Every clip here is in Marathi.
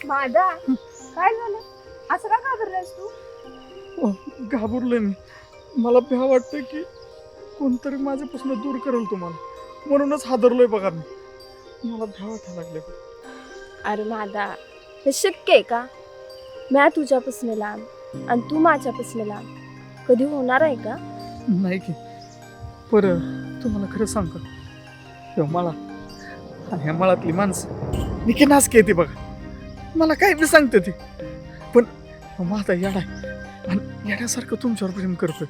माझा काय झालं? असं का घाबरलास तू? घाबरलोय मी. मला भ्या वाटतं की कोणतरी माझ्यापासून दूर करेल तुम्हाला, म्हणूनच हादरलोय बघा मी. मला भ्या वाटायला लागले. अरे माझा हे शक्य आहे का? म्या तुझ्यापासून लांब आणि तू माझ्यापासून लांब कधी होणार आहे का? नाही की पर तुम्हाला खरं सांग का, ह्यो मळा आणि ह्या मळातली माणसं निकी नासकी येते बघा. मला काय बी सांगते ती, पण माझा येडा आहे आणि येड्यासारखं तुमच्यावर प्रेम करतोय.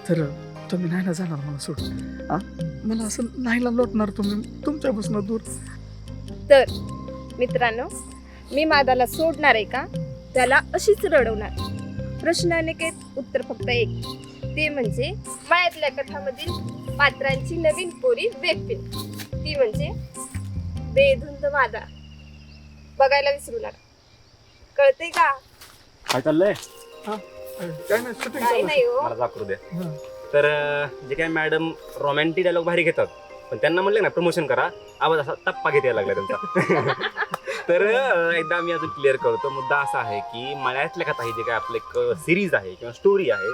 तर तुम्ही नाही ना जाणार मला सोडून? मला असं नाहीला लोटणार तुम्ही तुमच्यापासून दूर? तर मित्रांनो, मी मादाला सोडणार आहे का त्याला अशीच रडवणार? प्रश्न अनेकेत उत्तर फक्त एक, ते म्हणजे मायातल्या कथामधील पात्रांची नवीन कोरी वेब फिल्म, ती म्हणजे बेधुंद मादा. बघायला विसरू नका. कळते का? काय चाललंय? काय नाही shooting काही चालू नाही हो. मला दाखवू द्या. आहे. तर जे काय मॅडम रोमॅन्टिक डायलॉग भारी घेतात, पण त्यांना म्हणले ना प्रमोशन करा, आवाज असा टप्पा घेत यायला लागला त्यांचा. तर एकदा मी अजून क्लिअर करतो. मुद्दा असा आहे की मळ्यातल्या कथा ही जे काय आपलं एक सिरीज आहे किंवा स्टोरी आहे,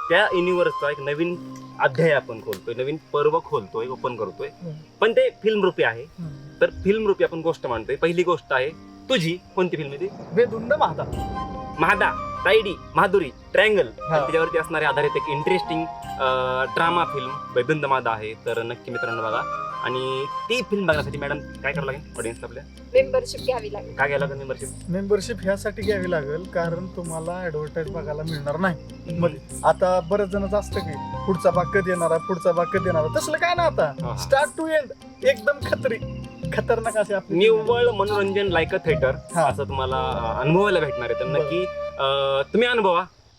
त्या युनिव्हर्सचा एक नवीन अध्याय आपण खोलतोय, नवीन पर्व खोलतोय, ओपन करतोय. पण ते फिल्म रूपी आहे. तर फिल्म रूपी आपण गोष्ट मांडतोय. पहिली गोष्ट आहे तुझी. कोणती फिल्म आहे ती? बेधुंद महादा. महादा, तायडी, माधुरी, ट्रायंगल, हा. त्याच्यावरती असणारे आधारित एक इंटरेस्टिंग ड्रामा फिल्म बेधुंद मादा आहे. तर नक्की मित्रांनो बघा. आणि ती फिल्म बघण्यासाठी मॅडम काय करावं लागेल ऑडियन्स आपल्या? मेंबरशिप घ्यावी लागेल. काय घ्यायला लागेल मेंबरशिप? मेंबरशिप ह्यासाठी घ्यावी लागेल कारण तुम्हाला ऍडव्हर्टाईज बघायला मिळणार नाही. मध्ये आता बरेच जणच असतं की पुढचा भाग कधी येणार आहे, पुढचा भाग कधी येणार आहे. तसलं काय ना, आता हा. स्टार्ट टू एंड एकदम खतरनाक असे आपली निव्वळ मनोरंजन लाईक अ थिएटर हा. असं तुम्हाला अनुभवायला भेटणार आहे. तर नक्की तुम्ही अनुभवा.